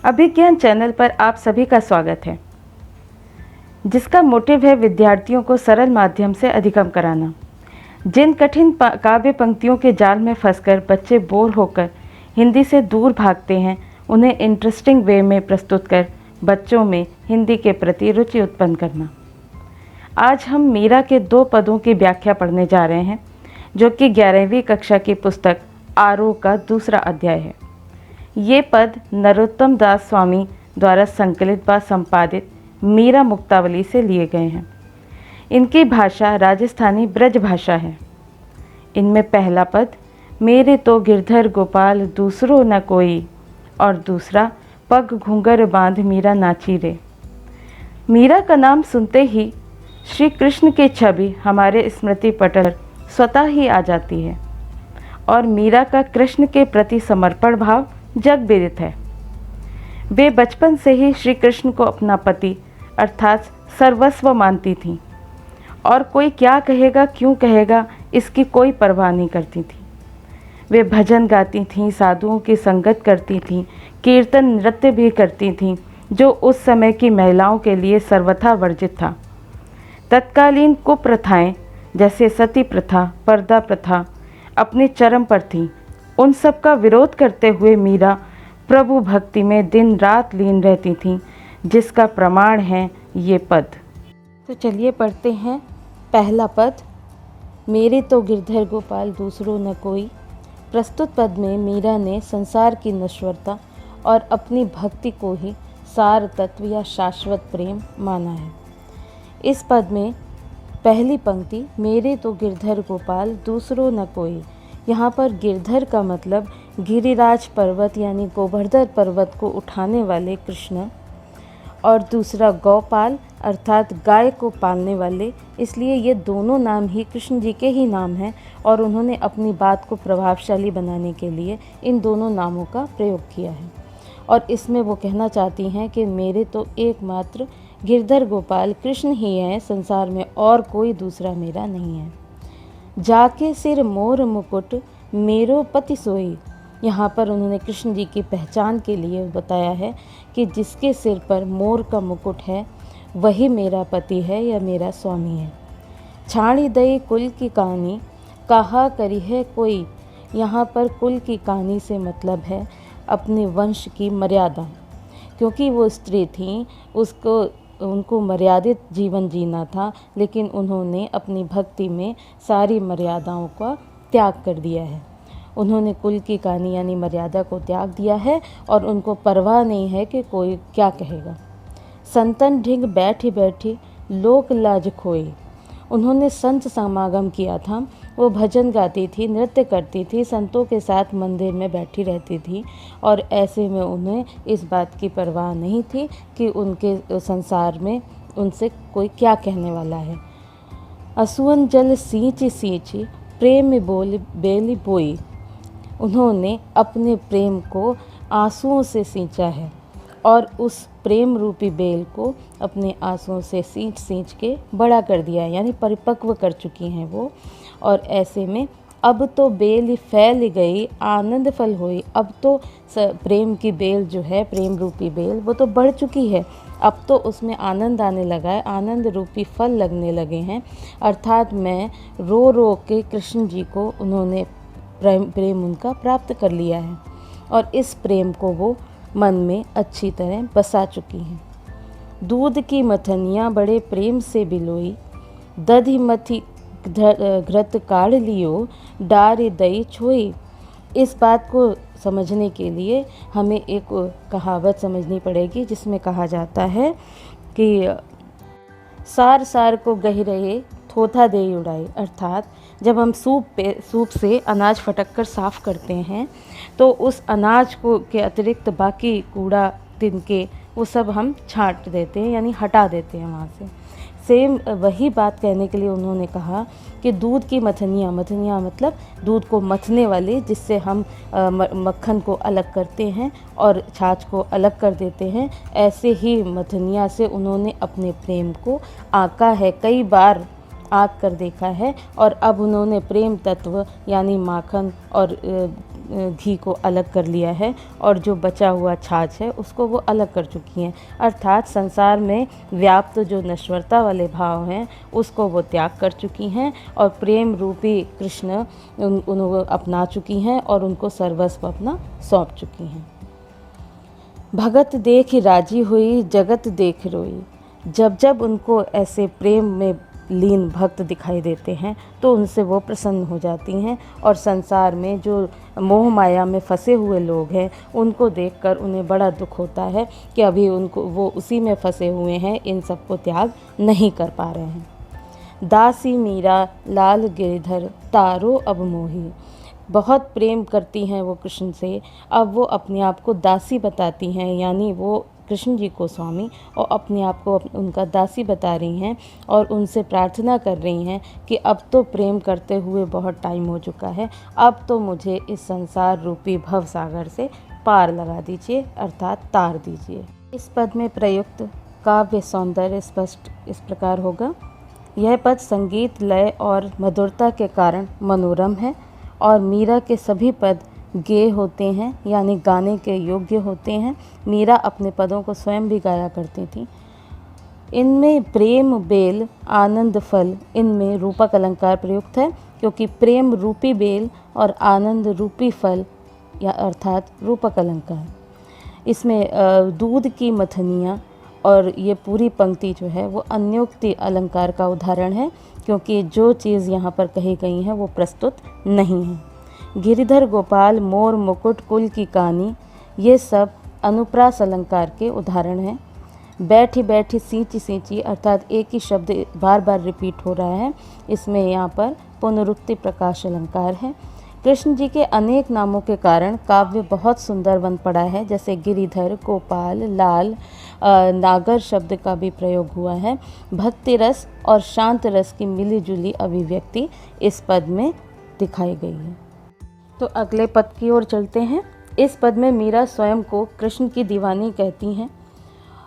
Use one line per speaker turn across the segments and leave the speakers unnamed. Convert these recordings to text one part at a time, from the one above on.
अभिज्ञान channel पर आप सभी का स्वागत है, जिसका मोटिव है विद्यार्थियों को सरल माध्यम से अधिगम कराना। जिन कठिन काव्य पंक्तियों के जाल में फंसकर बच्चे बोर होकर हिंदी से दूर भागते हैं, उन्हें इंटरेस्टिंग वे में प्रस्तुत कर बच्चों में हिंदी के प्रति रुचि उत्पन्न करना। आज हम मीरा के 2 पदों की व्याख्या पढ़ने जा रहे हैं, जो कि 11वीं कक्षा की पुस्तक आरोह का दूसरा अध्याय है। ये पद नरोत्तम दास स्वामी द्वारा संकलित व संपादित मीरा मुक्तावली से लिए गए हैं। इनकी भाषा राजस्थानी ब्रज भाषा है। इनमें पहला पद मेरे तो गिरधर गोपाल दूसरो न कोई और दूसरा पग घूंगर बांध मीरा नाची रे। मीरा का नाम सुनते ही श्री कृष्ण की छवि हमारे स्मृति पटल पर स्वतः ही आ जाती है और मीरा का कृष्ण के प्रति समर्पण भाव जग विदित है। वे बचपन से ही श्री कृष्ण को अपना पति अर्थात सर्वस्व मानती थीं और कोई क्या कहेगा क्यों कहेगा इसकी कोई परवाह नहीं करती थी। वे भजन गाती थीं, साधुओं की संगत करती थीं, कीर्तन नृत्य भी करती थीं, जो उस समय की महिलाओं के लिए सर्वथा वर्जित था। तत्कालीन कुप्रथाएं जैसे सती प्रथा, पर्दा प्रथा अपने चरम पर थीं। उन सब का विरोध करते हुए मीरा प्रभु भक्ति में दिन रात लीन रहती थीं, जिसका प्रमाण है ये पद। तो चलिए पढ़ते हैं पहला पद मेरे तो गिरधर गोपाल दूसरो न कोई। प्रस्तुत पद में मीरा ने संसार की नश्वरता और अपनी भक्ति को ही सार तत्व या शाश्वत प्रेम माना है। इस पद में पहली पंक्ति मेरे तो गिरधर गोपाल दूसरो न कोई, यहाँ पर गिरधर का मतलब गिरिराज पर्वत यानी गोवर्धन पर्वत को उठाने वाले कृष्ण, और दूसरा गौपाल अर्थात गाय को पालने वाले। इसलिए ये दोनों नाम ही कृष्ण जी के ही नाम हैं और उन्होंने अपनी बात को प्रभावशाली बनाने के लिए इन दोनों नामों का प्रयोग किया है। और इसमें वो कहना चाहती हैं कि मेरे तो एकमात्र गिरधर गोपाल कृष्ण ही हैं, संसार में और कोई दूसरा मेरा नहीं है। जाके सिर मोर मुकुट मेरो पति सोई, यहाँ पर उन्होंने कृष्ण जी की पहचान के लिए बताया है कि जिसके सिर पर मोर का मुकुट है वही मेरा पति है या मेरा स्वामी है। छाड़ी दई कुल की कहानी कहा करी है कोई, यहाँ पर कुल की कहानी से मतलब है अपने वंश की मर्यादा, क्योंकि वो स्त्री थीं, उनको मर्यादित जीवन जीना था, लेकिन उन्होंने अपनी भक्ति में सारी मर्यादाओं का त्याग कर दिया है। उन्होंने कुल की कहानी यानी मर्यादा को त्याग दिया है और उनको परवाह नहीं है कि कोई क्या कहेगा। संतन ढिंग बैठी बैठी लोक लाज खोई, उन्होंने संत समागम किया था। वो भजन गाती थी, नृत्य करती थी, संतों के साथ मंदिर में बैठी रहती थी और ऐसे में उन्हें इस बात की परवाह नहीं थी कि उनके संसार में उनसे कोई क्या कहने वाला है। असुअन जल सींची सींची प्रेम बोल बेली बोई, उन्होंने अपने प्रेम को आंसुओं से सींचा है और उस प्रेम रूपी बेल को अपने आंसुओं से सींच के बड़ा कर दिया है, यानी परिपक्व कर चुकी हैं वो। और ऐसे में अब तो बेल फैल गई आनंद फल होई, अब तो प्रेम की बेल जो है, प्रेम रूपी बेल, वो तो बढ़ चुकी है, अब तो उसमें आनंद आने लगा है, आनंद रूपी फल लगने लगे हैं। अर्थात मैं रो रो के कृष्ण जी को उन्होंने प्रेम उनका प्राप्त कर लिया है और इस प्रेम को वो मन में अच्छी तरह बसा चुकी हैं। दूध की मथनियाँ बड़े प्रेम से बिलोई, दधि मथी घृत काढ़ लियो डारी दई छोई। इस बात को समझने के लिए हमें एक कहावत समझनी पड़ेगी, जिसमें कहा जाता है कि सार सार को गही रहे थोथा दे उड़ाई। अर्थात जब हम सूप से अनाज फटक कर साफ़ करते हैं तो उस अनाज को के अतिरिक्त बाकी कूड़ा तिनके वो सब हम छांट देते हैं, यानी हटा देते हैं वहाँ से। सेम वही बात कहने के लिए उन्होंने कहा कि दूध की मथनियाँ मतलब दूध को मथने वाले, जिससे हम मक्खन को अलग करते हैं और छाछ को अलग कर देते हैं, ऐसे ही मथनियाँ से उन्होंने अपने प्रेम को आका है, कई बार आक कर देखा है और अब उन्होंने प्रेम तत्व यानी माखन और घी को अलग कर लिया है और जो बचा हुआ छाछ है उसको वो अलग कर चुकी हैं। अर्थात संसार में व्याप्त जो नश्वरता वाले भाव हैं उसको वो त्याग कर चुकी हैं और प्रेम रूपी कृष्ण उनको अपना चुकी हैं और उनको सर्वस्व अपना सौंप चुकी हैं। भगत देख राजी हुई, जगत देख रोई। जब जब उनको ऐसे प्रेम में लीन भक्त दिखाई देते हैं तो उनसे वो प्रसन्न हो जाती हैं और संसार में जो मोह माया में फंसे हुए लोग हैं उनको देखकर उन्हें बड़ा दुख होता है कि अभी उनको वो उसी में फंसे हुए हैं, इन सबको त्याग नहीं कर पा रहे हैं। दासी मीरा लाल गिरधर तारो अब मोही। बहुत प्रेम करती हैं वो कृष्ण से, अब वो अपने आप को दासी बताती हैं, यानी वो कृष्ण जी को स्वामी और अपने आप को उनका दासी बता रही हैं और उनसे प्रार्थना कर रही हैं कि अब तो प्रेम करते हुए बहुत टाइम हो चुका है, अब तो मुझे इस संसार रूपी भव सागर से पार लगा दीजिए, अर्थात तार दीजिए। इस पद में प्रयुक्त काव्य सौंदर्य स्पष्ट इस प्रकार होगा। यह पद संगीत लय और मधुरता के कारण मनोरम है और मीरा के सभी पद गेय होते हैं, यानी गाने के योग्य होते हैं। मीरा अपने पदों को स्वयं भी गाया करती थी। इनमें प्रेम बेल आनंद फल, इनमें रूपक अलंकार प्रयुक्त है क्योंकि प्रेम रूपी बेल और आनंद रूपी फल या अर्थात रूपक अलंकार। इसमें दूध की मथनियाँ और ये पूरी पंक्ति जो है वो अन्योक्ति अलंकार का उदाहरण है क्योंकि जो चीज़ यहाँ पर कही गई है वो प्रस्तुत नहीं है। गिरिधर गोपाल मोर मुकुट कुल की कहानी, ये सब अनुप्रास अलंकार के उदाहरण हैं। बैठी बैठी सींची सींची, अर्थात एक ही शब्द बार बार रिपीट हो रहा है, इसमें यहाँ पर पुनरुक्ति प्रकाश अलंकार है। कृष्ण जी के अनेक नामों के कारण काव्य बहुत सुंदर बन पड़ा है, जैसे गिरिधर, गोपाल, लाल, नागर शब्द का भी प्रयोग हुआ है। भक्ति रस और शांत रस की मिलीजुली अभिव्यक्ति इस पद में दिखाई गई है। तो अगले पद की ओर चलते हैं। इस पद में मीरा स्वयं को कृष्ण की दीवानी कहती हैं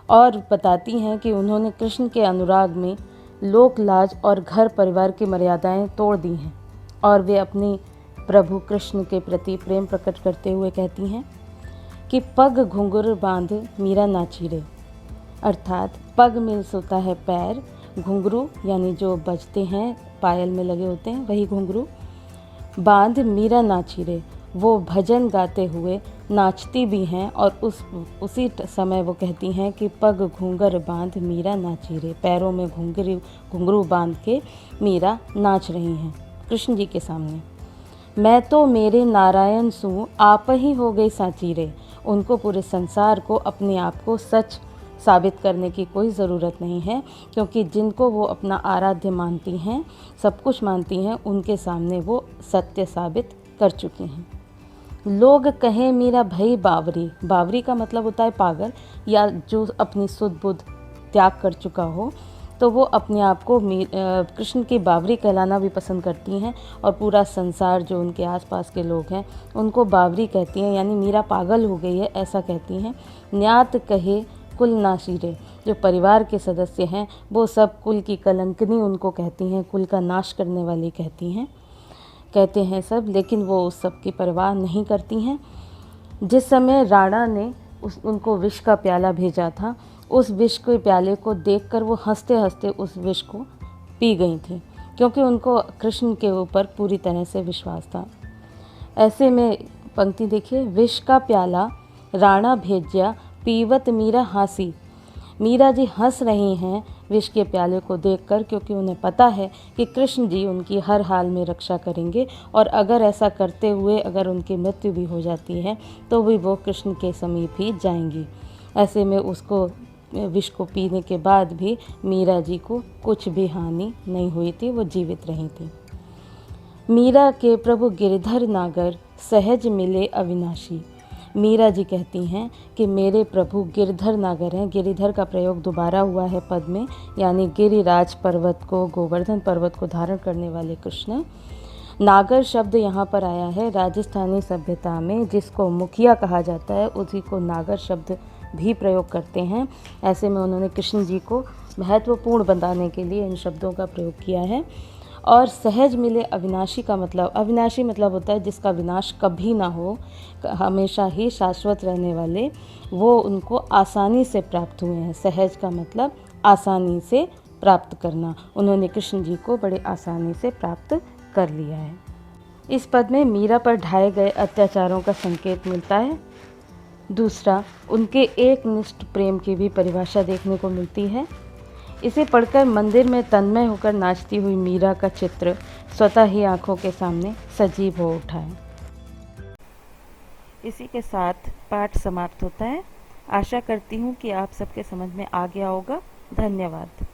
और बताती हैं कि उन्होंने कृष्ण के अनुराग में लोक लाज और घर परिवार की मर्यादाएं तोड़ दी हैं और वे अपनी प्रभु कृष्ण के प्रति प्रेम प्रकट करते हुए कहती हैं कि पग घुंघरू बांध मीरा नाची रे, अर्थात पग में होता है पैर, घुंघरू यानी जो बजते हैं पायल में लगे होते हैं वही घुंघरू, बांध मीरा नाची रे, वो भजन गाते हुए नाचती भी हैं और उसी समय वो कहती हैं कि पग घूंघर बांध मीरा नाची रे, पैरों में घुंघरू बांध के मीरा नाच रही हैं कृष्ण जी के सामने। मैं तो मेरे नारायण सू आप ही हो गई साची रे, उनको पूरे संसार को अपने आप को सच साबित करने की कोई ज़रूरत नहीं है क्योंकि जिनको वो अपना आराध्य मानती हैं, सब कुछ मानती हैं, उनके सामने वो सत्य साबित कर चुकी हैं। लोग कहें मीरा भई बावरी, बावरी का मतलब होता है पागल या जो अपनी सुध बुध त्याग कर चुका हो, तो वो अपने आप को कृष्ण की बावरी कहलाना भी पसंद करती हैं और पूरा संसार जो उनके आसपास के लोग हैं उनको बावरी कहती हैं, यानी मीरा पागल हो गई है ऐसा कहती हैं। न्यात कहे कुल नाशीरे, जो परिवार के सदस्य हैं वो सब कुल की कलंकनी उनको कहती हैं, कुल का नाश करने वाली कहते हैं सब, लेकिन वो उस सब की परवाह नहीं करती हैं। जिस समय राणा ने उनको विष का प्याला भेजा था, उस विष के प्याले को देखकर वो हंसते हंसते उस विष को पी गई थी क्योंकि उनको कृष्ण के ऊपर पूरी तरह से विश्वास था। ऐसे में पंक्ति देखिए, विष का प्याला राणा भेज्या पीवत मीरा हासी। मीरा जी हंस रही हैं विष के प्याले को देखकर क्योंकि उन्हें पता है कि कृष्ण जी उनकी हर हाल में रक्षा करेंगे और अगर ऐसा करते हुए अगर उनकी मृत्यु भी हो जाती है तो भी वो कृष्ण के समीप ही जाएंगी। ऐसे में उसको विष को पीने के बाद भी मीरा जी को कुछ भी हानि नहीं हुई थी, वो जीवित रही थी। मीरा के प्रभु गिरधर नागर सहज मिले अविनाशी। मीरा जी कहती हैं कि मेरे प्रभु गिरधर नागर हैं। गिरिधर का प्रयोग दोबारा हुआ है पद में, यानी गिरिराज पर्वत को, गोवर्धन पर्वत को धारण करने वाले कृष्ण। नागर शब्द यहाँ पर आया है राजस्थानी सभ्यता में, जिसको मुखिया कहा जाता है उसी को नागर शब्द भी प्रयोग करते हैं। ऐसे में उन्होंने कृष्ण जी को महत्वपूर्ण बताने के लिए इन शब्दों का प्रयोग किया है। और सहज मिले अविनाशी का मतलब, अविनाशी मतलब होता है जिसका विनाश कभी ना हो, हमेशा ही शाश्वत रहने वाले, वो उनको आसानी से प्राप्त हुए हैं। सहज का मतलब आसानी से प्राप्त करना, उन्होंने कृष्ण जी को बड़े आसानी से प्राप्त कर लिया है। इस पद में मीरा पर ढाए गए अत्याचारों का संकेत मिलता है। दूसरा, उनके एकनिष्ठ प्रेम की भी परिभाषा देखने को मिलती है। इसे पढ़कर मंदिर में तन्मय होकर नाचती हुई मीरा का चित्र स्वतः ही आंखों के सामने सजीव हो उठा है। इसी के साथ पाठ समाप्त होता है। आशा करती हूँ कि आप सबके समझ में आ गया होगा। धन्यवाद।